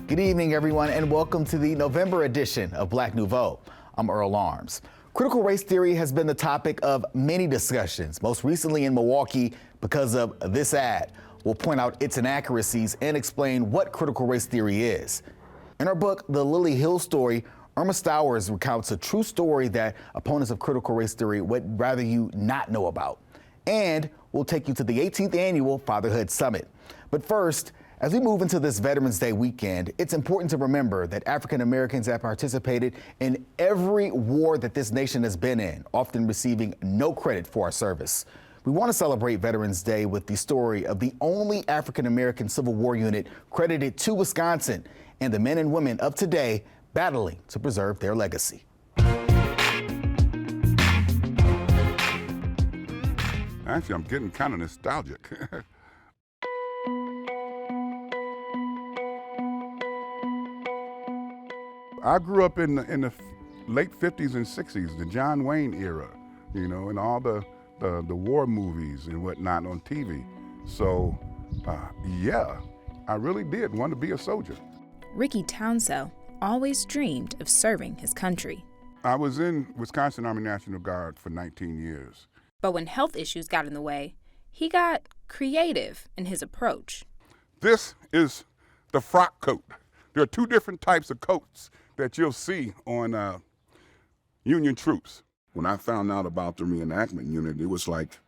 Good evening, everyone, and welcome to the November edition of Black Nouveau. I'm Earl Arms. Critical race theory has been the topic of many discussions, most recently in Milwaukee because of this ad. We'll point out its inaccuracies and explain what critical race theory is. In her book, The Lily Hill Story, Irma Stowers recounts a true story that opponents of critical race theory would rather you not know about. And we'll take you to the 18th annual Fatherhood Summit. But first, as we move into this Veterans Day weekend, it's important to remember that African Americans have participated in every war that this nation has been in, often receiving no credit for our service. We want to celebrate Veterans Day with the story of the only African American Civil War unit credited to Wisconsin and the men and women of today battling to preserve their legacy. Actually, I'm getting kind of nostalgic. I grew up in the late 50s and 60s, the John Wayne era, and all the war movies and whatnot on TV. So, yeah, I really did want to be a soldier. Ricky Townsell always dreamed of serving his country. I was in Wisconsin Army National Guard for 19 years. But when health issues got in the way, he got creative in his approach. This is the frock coat. There are two different types of coats that you'll see on Union troops. When I found out about the reenactment unit, it was like,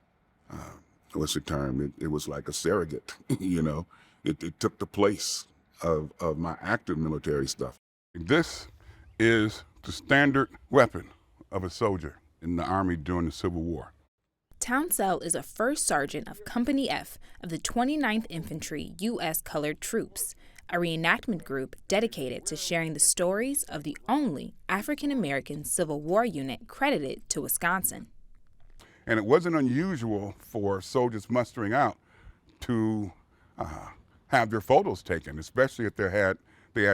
what's the term? It was like a surrogate, It took the place of my active military stuff. This is the standard weapon of a soldier in the Army during the Civil War. Townsell is a first sergeant of Company F of the 29th Infantry U.S. Colored Troops, a reenactment group dedicated to sharing the stories of the only African-American Civil War unit credited to Wisconsin. And it wasn't unusual for soldiers mustering out to have their photos taken, especially if they had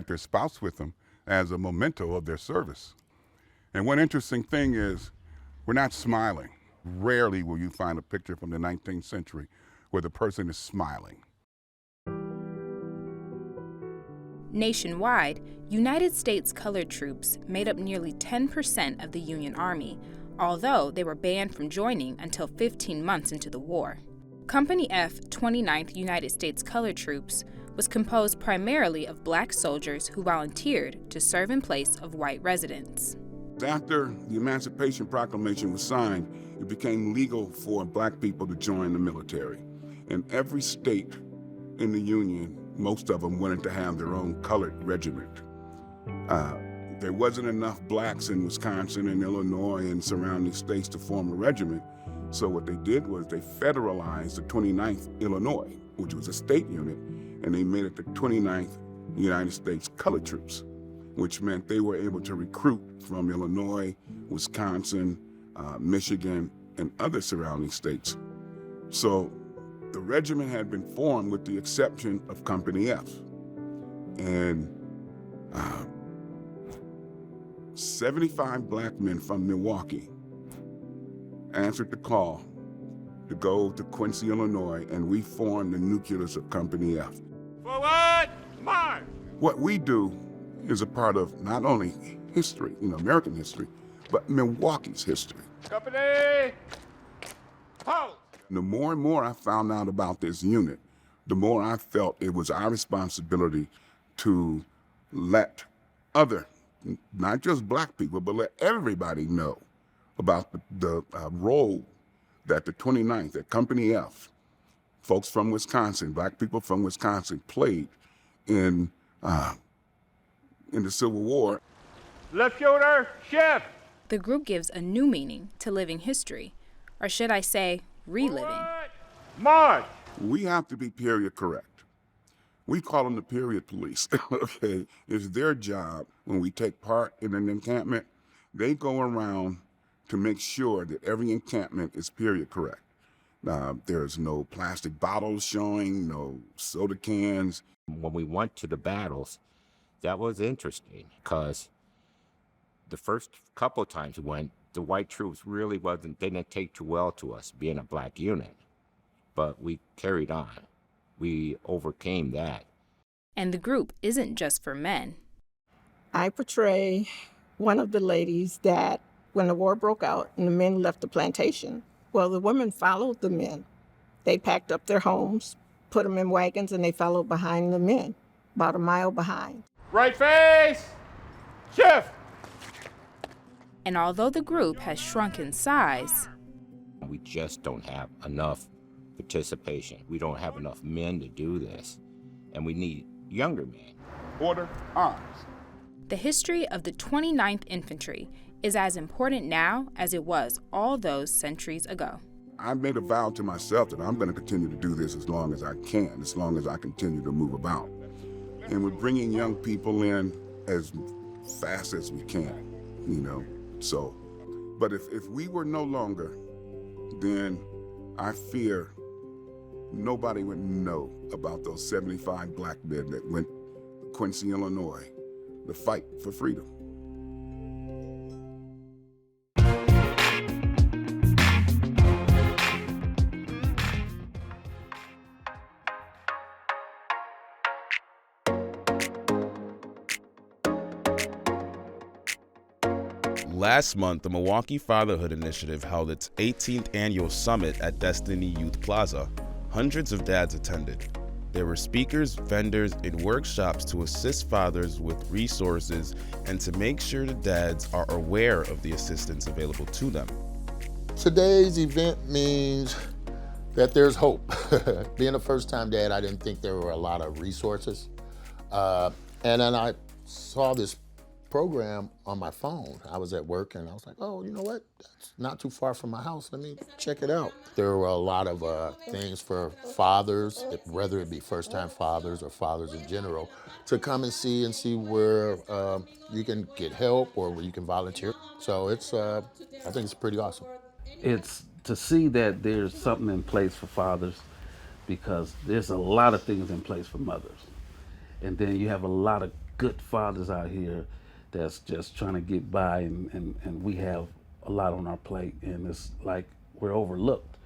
their spouse with them as a memento of their service. And one interesting thing is we're not smiling. Rarely will you find a picture from the 19th century where the person is smiling. Nationwide, United States colored troops made up nearly 10% of the Union Army, although they were banned from joining until 15 months into the war. Company F, 29th United States Colored Troops, was composed primarily of black soldiers who volunteered to serve in place of white residents. After the Emancipation Proclamation was signed, it became legal for black people to join the military. And every state in the Union, most of them wanted to have their own colored regiment. There wasn't enough blacks in Wisconsin and Illinois and surrounding states to form a regiment. So what they did was they federalized the 29th Illinois, which was a state unit, and they made it the 29th United States Colored Troops, which meant they were able to recruit from Illinois, Wisconsin, Michigan, and other surrounding states. So the regiment had been formed with the exception of Company F. And 75 black men from Milwaukee answered the call to go to Quincy, Illinois, and we formed the nucleus of Company F. Forward, march! What we do is a part of not only history, American history, but Milwaukee's history. Company, halt! The more and more I found out about this unit, the more I felt it was our responsibility to let other, not just black people, but let everybody know about the role that the 29th, that Company F, folks from Wisconsin, black people from Wisconsin, played in the Civil War. Left shoulder, shift! The group gives a new meaning to living history, or should I say, reliving. Forward, march! We have to be period correct. We call them the period police, okay? It's their job when we take part in an encampment. They go around to make sure that every encampment is period correct. There's no plastic bottles showing, no soda cans. When we went to the battles, that was interesting because the first couple of times we went, the white troops really didn't take too well to us being a black unit. But we carried on. We overcame that. And the group isn't just for men. I portray one of the ladies that when the war broke out and the men left the plantation, well, the women followed the men. They packed up their homes, put them in wagons, and they followed behind the men, about a mile behind. Right face! Shift! And although the group has shrunk in size, We just don't have enough participation. We don't have enough men to do this. And we need younger men. Order, arms. the history of the 29th Infantry is as important now as it was all those centuries ago. I made a vow to myself that I'm going to continue to do this as long as I can, as long as I continue to move about. And we're bringing young people in as fast as we can, so. But if we were no longer, then I fear nobody would know about those 75 black men that went to Quincy, Illinois, to fight for freedom. Last month, the Milwaukee Fatherhood Initiative held its 18th annual summit at Destiny Youth Plaza. Hundreds of dads attended. There were speakers, vendors, and workshops to assist fathers with resources and to make sure the dads are aware of the assistance available to them. Today's event means that there's hope. Being a first-time dad, I didn't think there were a lot of resources. And then I saw this program on my phone. I was at work and I was like, oh, you know what? That's not too far from my house. Let me check it out. There were a lot of things for fathers, whether it be first-time fathers or fathers in general, to come and see where you can get help or where you can volunteer. So it's, I think it's pretty awesome. It's to see that there's something in place for fathers, because there's a lot of things in place for mothers. And then you have a lot of good fathers out here that's just trying to get by, and we have a lot on our plate, and it's like we're overlooked.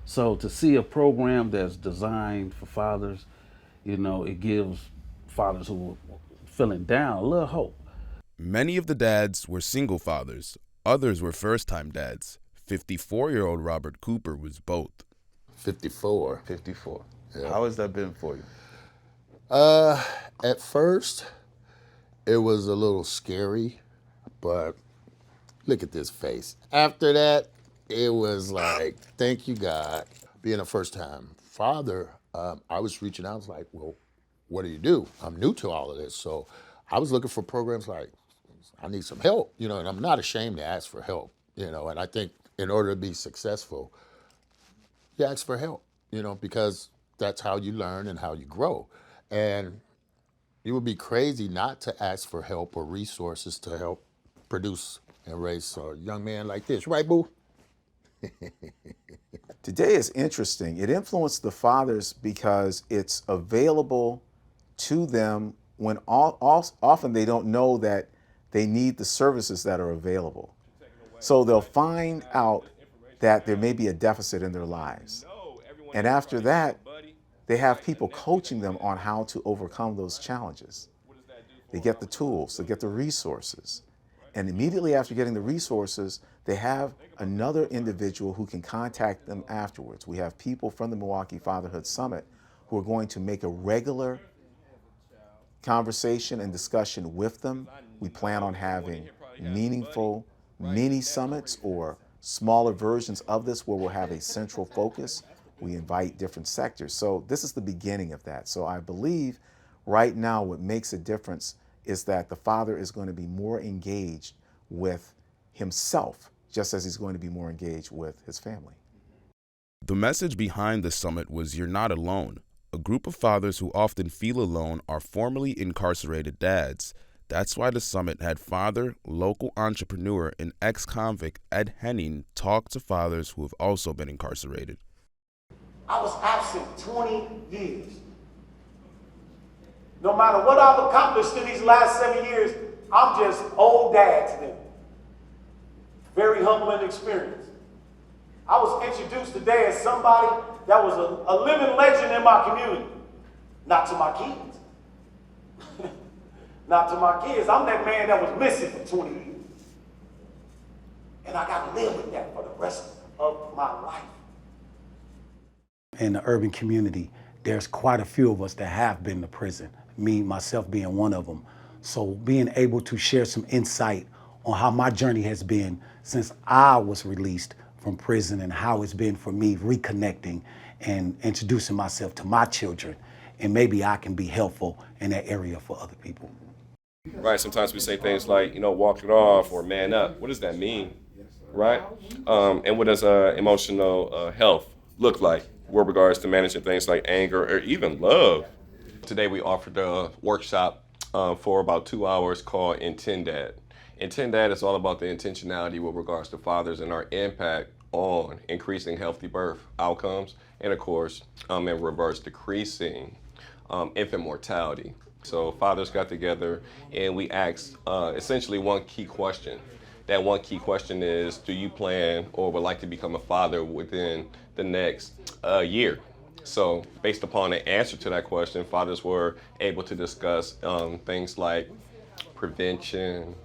So to see a program that's designed for fathers, it gives fathers who are feeling down a little hope. Many of the dads were single fathers. Others were first-time dads. 54-year-old Robert Cooper was both. 54. 54. Yeah. How has that been for you? At first, it was a little scary, but look at this face. After that, it was like, thank you, God. Being a first-time father, I was reaching out. I was like, well, what do you do? I'm new to all of this. So I was looking for programs like, I need some help, and I'm not ashamed to ask for help, and I think in order to be successful, you ask for help, because that's how you learn and how you grow. And you would be crazy not to ask for help or resources to help produce and raise a young man like this. Right, boo? Today is interesting. It influenced the fathers because it's available to them when often they don't know that they need the services that are available. So they'll find out that there may be a deficit in their lives. And after that, they have people coaching them on how to overcome those challenges. They get the tools, they get the resources. And immediately after getting the resources, they have another individual who can contact them afterwards. We have people from the Milwaukee Fatherhood Summit who are going to make a regular conversation and discussion with them. We plan on having meaningful mini summits or smaller versions of this where we'll have a central focus. We invite different sectors. So this is the beginning of that. So I believe right now what makes a difference is that the father is going to be more engaged with himself, just as he's going to be more engaged with his family. The message behind the summit was you're not alone. A group of fathers who often feel alone are formerly incarcerated dads That's why the summit had father, local entrepreneur, and ex-convict Ed Henning talk to fathers who have also been incarcerated. I was absent 20 years. No matter what I've accomplished in these last 7 years, I'm just old dad to them. Very humbling experience. I was introduced today as somebody that was a living legend in my community. Not to my kids. Not to my kids. I'm that man that was missing for 20 years. And I got to live with that for the rest of my life. In the urban community, there's quite a few of us that have been to prison, me, myself being one of them. So being able to share some insight on how my journey has been since I was released from prison and how it's been for me reconnecting and introducing myself to my children, and maybe I can be helpful in that area for other people. Right, sometimes we say things like, walk it off or man up. What does that mean, right? And what does emotional health look like with regards to managing things like anger or even love? Today we offered a workshop for about 2 hours called Intend Dad. Intend Dad is all about the intentionality with regards to fathers and our impact on increasing healthy birth outcomes and, of course, in reverse, decreasing infant mortality. So fathers got together and we asked essentially one key question. That one key question is, do you plan or would like to become a father within the next year? So based upon the answer to that question, fathers were able to discuss things like prevention,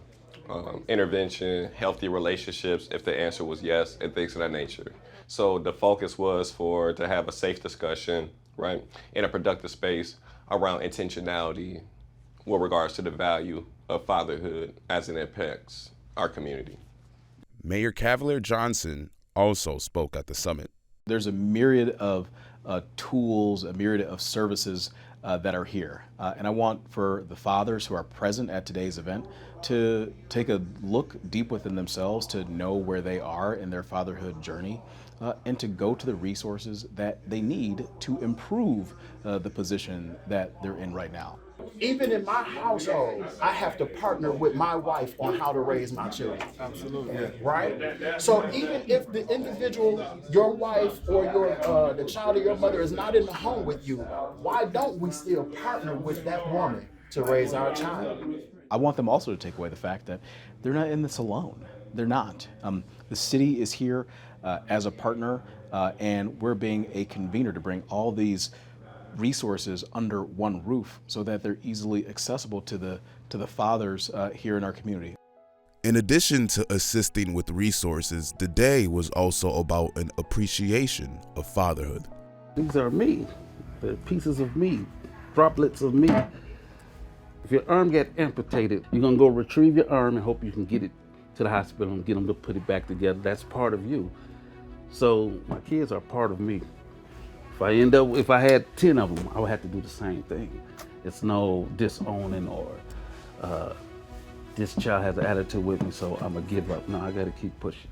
intervention, healthy relationships, if the answer was yes, and things of that nature. So the focus was to have a safe discussion, right, in a productive space around intentionality with regards to the value of fatherhood as it impacts our community. Mayor Cavalier Johnson also spoke at the summit. There's a myriad of tools, a myriad of services that are here. And I want for the fathers who are present at today's event to take a look deep within themselves to know where they are in their fatherhood journey and to go to the resources that they need to improve the position that they're in right now. Even in my household, I have to partner with my wife on how to raise my children. Absolutely. Right? So even if the individual, your wife or the child of your mother is not in the home with you, why don't we still partner with that woman to raise our child? I want them also to take away the fact that they're not in this alone. They're not. The city is here as a partner, and we're being a convener to bring all these resources under one roof so that they're easily accessible to the fathers here in our community. In addition to assisting with resources, the day was also about an appreciation of fatherhood. These are me. They're pieces of me, droplets of me. If your arm get amputated, you're gonna go retrieve your arm and hope you can get it to the hospital and get them to put it back together. That's part of you. So my kids are part of me. If I had 10 of them, I would have to do the same thing. It's no disowning or this child has an attitude with me, so I'm gonna give up. No, I gotta keep pushing.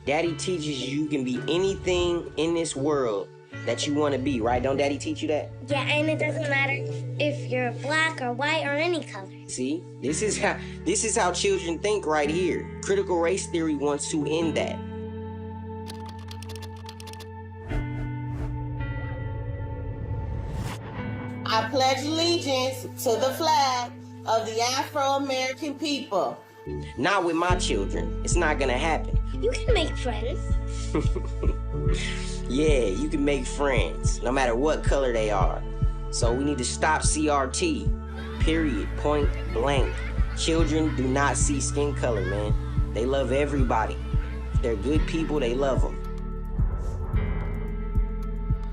Daddy teaches you can be anything in this world that you want to be, right? Don't Daddy teach you that? Yeah, and it doesn't matter if you're black or white or any color. See, this is how children think right here. Critical race theory wants to end that. I pledge allegiance to the flag of the Afro-American people. Not with my children. It's not gonna happen. You can make friends. Yeah, you can make friends, no matter what color they are. So we need to stop CRT, period, point blank. Children do not see skin color, man. They love everybody. If they're good people, they love them.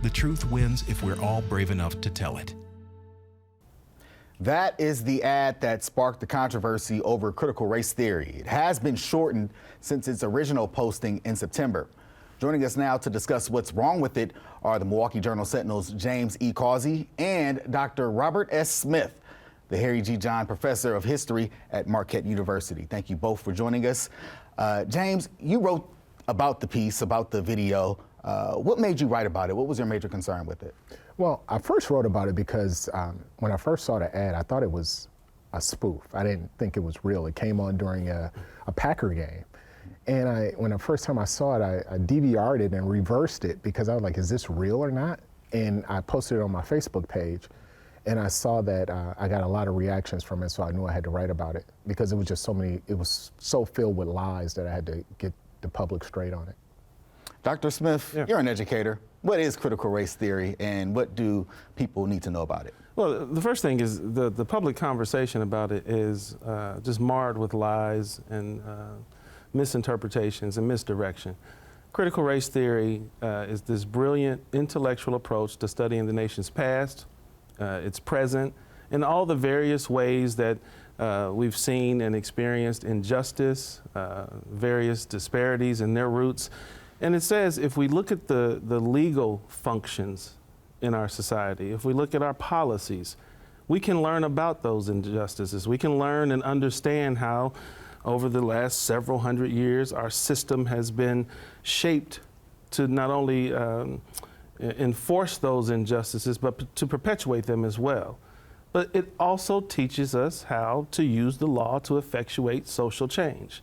The truth wins if we're all brave enough to tell it. That is the ad that sparked the controversy over critical race theory. It has been shortened since its original posting in September. Joining us now to discuss what's wrong with it are the Milwaukee Journal Sentinel's James E. Causey and Dr. Robert S. Smith. the Harry G. John Professor of History at Marquette University. Thank you both for joining us. James, you wrote about the piece, about the video. What made you write about it? What was your major concern with it? Well, I first wrote about it because when I first saw the ad, I thought it was a spoof. I didn't think it was real. It came on during a Packer game. And when the first time I saw it, I DVR'd it and reversed it because I was like, is this real or not? And I posted it on my Facebook page. And I saw that I got a lot of reactions from it, so I knew I had to write about it because it was just it was so filled with lies that I had to get the public straight on it. Dr. Smith, you're an educator. What is critical race theory and what do people need to know about it? Well, the first thing is the public conversation about it is just marred with lies and misinterpretations and misdirection. Critical race theory is this brilliant intellectual approach to studying the nation's past, its present, and all the various ways that we've seen and experienced injustice, various disparities and their roots. And it says if we look at the legal functions in our society, if we look at our policies, we can learn about those injustices. We can learn and understand how over the last several hundred years our system has been shaped to not only enforce those injustices, but to perpetuate them as well. But it also teaches us how to use the law to effectuate social change.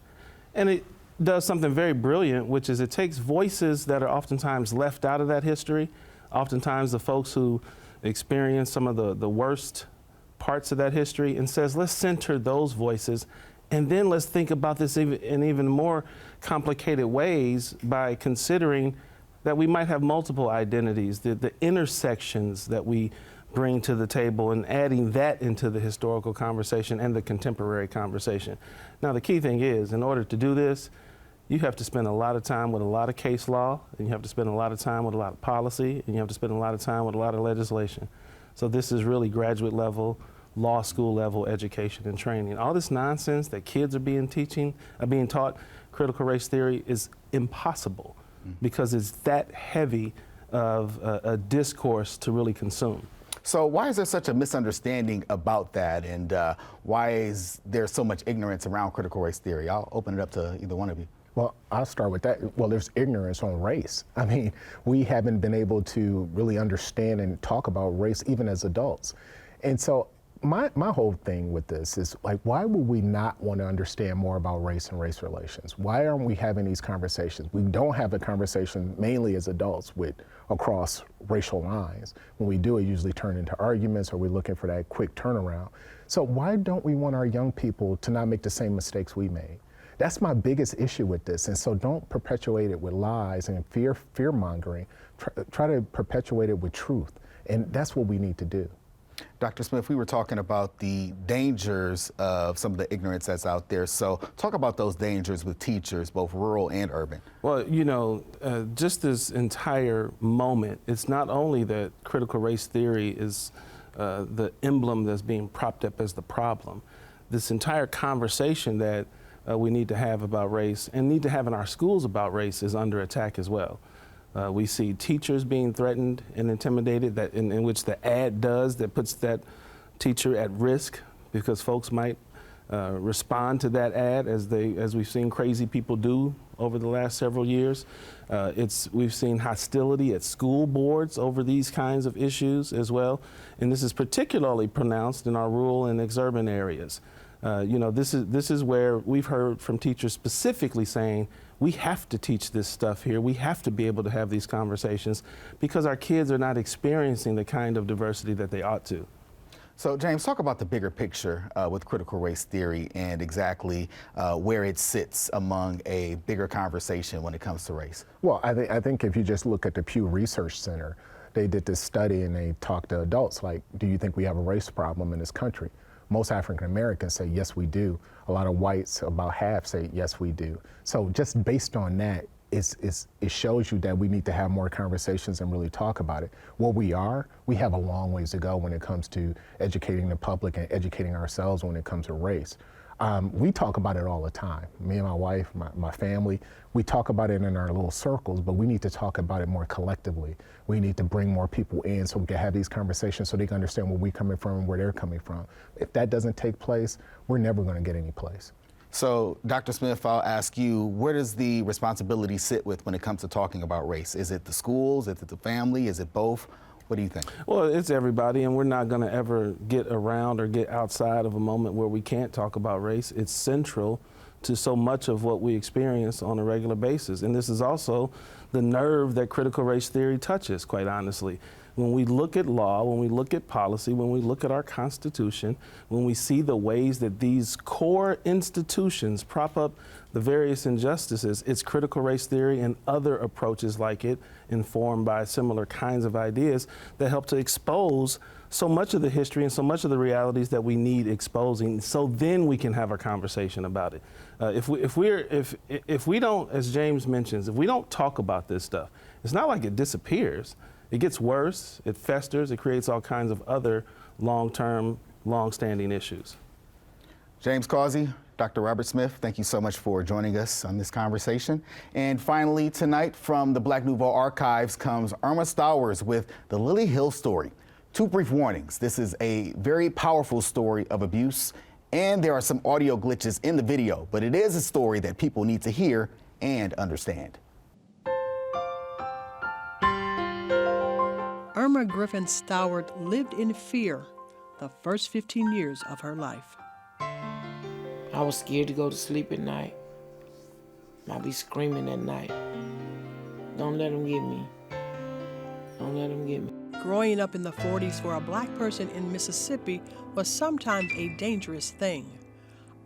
And it does something very brilliant, which is it takes voices that are oftentimes left out of that history, oftentimes the folks who experience some of the worst parts of that history, and says, let's center those voices, and then let's think about this in even more complicated ways by considering that we might have multiple identities, the intersections that we bring to the table, and adding that into the historical conversation and the contemporary conversation. Now, the key thing is, in order to do this, you have to spend a lot of time with a lot of case law, and you have to spend a lot of time with a lot of policy, and you have to spend a lot of time with a lot of legislation. So this is really graduate level, law school level education and training. All this nonsense that kids are being taught, critical race theory, is impossible because it's that heavy of a discourse to really consume. So why is there such a misunderstanding about that, and why is there so much ignorance around critical race theory? I'll open it up to either one of you. Well, I'll start with that. Well, there's ignorance on race. I mean, we haven't been able to really understand and talk about race even as adults. And so my whole thing with this is, like, why would we not want to understand more about race and race relations? Why aren't we having these conversations? We don't have a conversation mainly as adults across racial lines. When we do, it usually turns into arguments, or we're looking for that quick turnaround. So why don't we want our young people to not make the same mistakes we made? That's my biggest issue with this. And so don't perpetuate it with lies and fear-mongering. Try to perpetuate it with truth. And that's what we need to do. Dr. Smith, we were talking about the dangers of some of the ignorance that's out there. So talk about those dangers with teachers, both rural and urban. Well, you know, just this entire moment, it's not only that critical race theory is the emblem that's being propped up as the problem. This entire conversation that we need to have about race and need to have in our schools about race is under attack as well. We see teachers being threatened and intimidated, that in which the ad does, that puts that teacher at risk because folks might respond to that ad as we've seen crazy people do over the last several years. We've seen hostility at school boards over these kinds of issues as well, and this is particularly pronounced in our rural and exurban areas. You know, this is where we've heard from teachers specifically saying, we have to teach this stuff here. We have to be able to have these conversations because our kids are not experiencing the kind of diversity that they ought to. So, James, talk about the bigger picture with critical race theory and exactly where it sits among a bigger conversation when it comes to race. Well, I think if you just look at the Pew Research Center, they did this study and they talked to adults like, do you think we have a race problem in this country? Most African Americans say, yes, we do. A lot of whites, about half, say, yes, we do. So just based on that, it shows you that we need to have more conversations and really talk about it. We have a long ways to go when it comes to educating the public and educating ourselves when it comes to race. We talk about it all the time. Me and my wife, my family, we talk about it in our little circles, but we need to talk about it more collectively. We need to bring more people in so we can have these conversations so they can understand where we're coming from and where they're coming from. If that doesn't take place, we're never going to get any place. So, Dr. Smith, I'll ask you, where does the responsibility sit with when it comes to talking about race? Is it the schools? Is it the family? Is it both? What do you think? Well, it's everybody, and we're not going to ever get around or get outside of a moment where we can't talk about race. It's central to so much of what we experience on a regular basis. And this is also the nerve that critical race theory touches, quite honestly. When we look at law, when we look at policy, when we look at our Constitution, when we see the ways that these core institutions prop up the various injustices, it's critical race theory and other approaches like it, informed by similar kinds of ideas, that help to expose so much of the history and so much of the realities that we need exposing, so then we can have a conversation about it. If we don't, as James mentions, if we don't talk about this stuff, it's not like it disappears. It gets worse, it festers, it creates all kinds of other long-term, long-standing issues. James Causey, Dr. Robert Smith, thank you so much for joining us on this conversation. And finally, tonight from the Black Nouveau archives comes Irma Stowers with the Lily Hill story. Two brief warnings. This is a very powerful story of abuse, and there are some audio glitches in the video, but it is a story that people need to hear and understand. Irma Griffin Stowers lived in fear the first 15 years of her life. I was scared to go to sleep at night. I'd be screaming at night. Don't let them get me. Don't let them get me. Growing up in the 40s for a black person in Mississippi was sometimes a dangerous thing.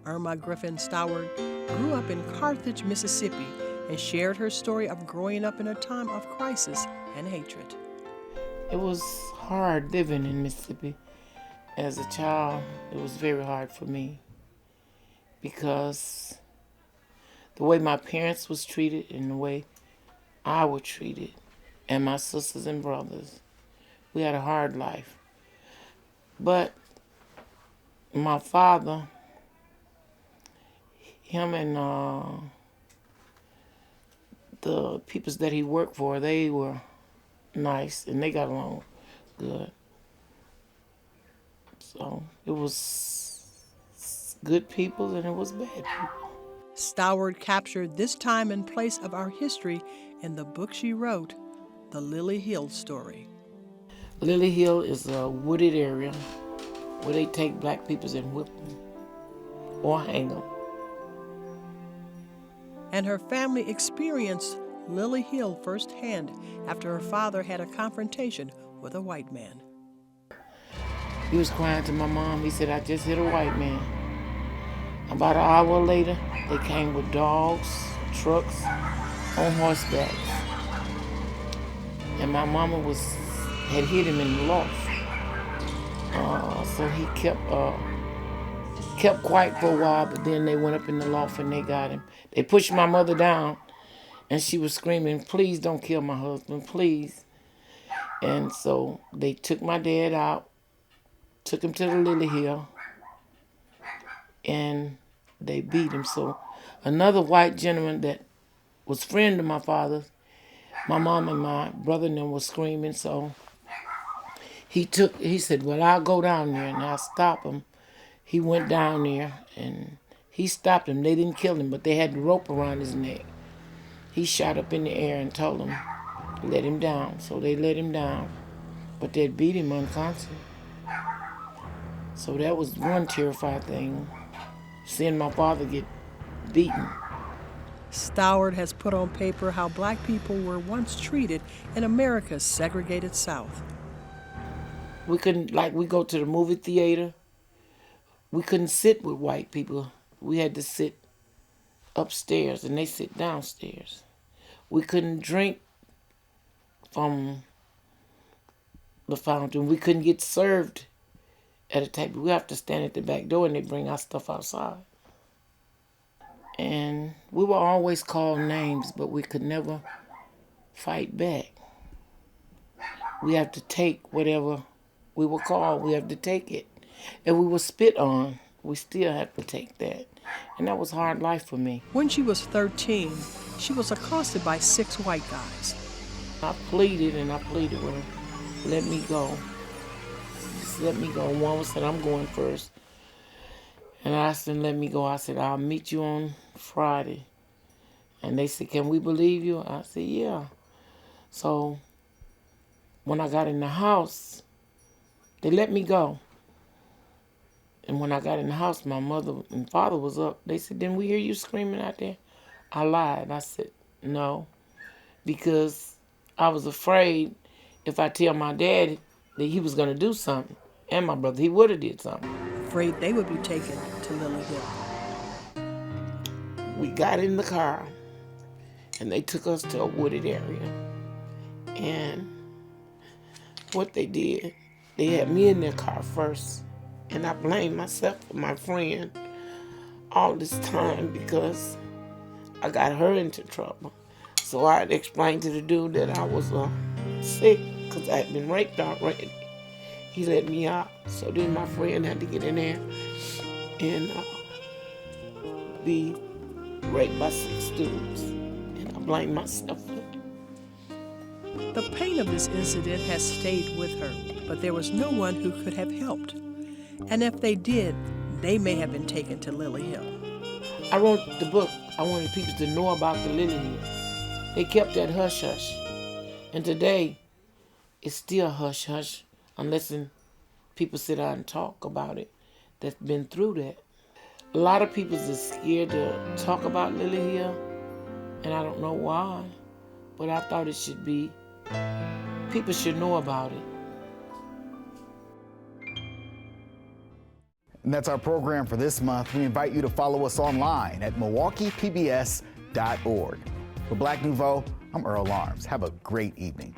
Irma Griffin Stowers grew up in Carthage, Mississippi, and shared her story of growing up in a time of crisis and hatred. It was hard living in Mississippi. As a child, it was very hard for me because the way my parents was treated and the way I was treated, and my sisters and brothers, we had a hard life. But my father, him and the peoples that he worked for, they were nice and they got along good. So it was good people and it was bad people. Stowers captured this time and place of our history in the book she wrote, The Lily Hill Story. Lily Hill is a wooded area where they take black people and whip them or hang them. And her family experienced Lily Hill firsthand after her father had a confrontation with a white man. He was crying to my mom. He said, I just hit a white man. About an hour later, they came with dogs, trucks, on horseback. And my mama had hit him in the loft. So he kept quiet for a while, but then they went up in the loft and they got him. They pushed my mother down, and she was screaming, please don't kill my husband, please. And so they took my dad out, took him to the Lily Hill, and they beat him. So another white gentleman that was friend of my father's, my mom and my brother and them was screaming, so he said, well, I'll go down there and I'll stop him. He went down there and he stopped him. They didn't kill him, but they had the rope around his neck. He shot up in the air and told them, let him down. So they let him down, but they beat him unconscious. So that was one terrifying thing, seeing my father get beaten. Stowers has put on paper how black people were once treated in America's segregated South. We couldn't, like, we go to the movie theater, we couldn't sit with white people. We had to sit upstairs and they sit downstairs. We couldn't drink from the fountain. We couldn't get served at a table. We have to stand at the back door and they bring our stuff outside. And we were always called names, but we could never fight back. We have to take whatever we were called. We have to take it. And we were spit on we still have to take that. And that was hard life for me. When she was 13, she was accosted by 6 white guys. I pleaded and I pleaded with her, let me go. Just let me go. One said, I'm going first. And I said, let me go. I said, I'll meet you on Friday. And they said, can we believe you? I said, yeah. So when I got in the house, they let me go. And when I got in the house, my mother and father was up. They said, didn't we hear you screaming out there? I lied. I said, no, because I was afraid if I tell my dad that he was going to do something, and my brother, he would have did something. Afraid they would be taken to Lily Hill. We got in the car, and they took us to a wooded area. And what they did, they had me in their car first. And I blamed myself for my friend all this time because I got her into trouble. So I had explained to the dude that I was sick because I had been raped already. He let me out. So then my friend had to get in there and be raped by 6 dudes. And I blamed myself for it. The pain of this incident has stayed with her, but there was no one who could have helped. And if they did, they may have been taken to Lily Hill. I wrote the book. I wanted people to know about the Lily Hill. They kept that hush-hush. And today, it's still hush-hush unless people sit down and talk about it that's been through that. A lot of people are scared to talk about Lily Hill, and I don't know why, but I thought it should be, people should know about it. And that's our program for this month. We invite you to follow us online at MilwaukeePBS.org. For Black Nouveau, I'm Earl Arms. Have a great evening.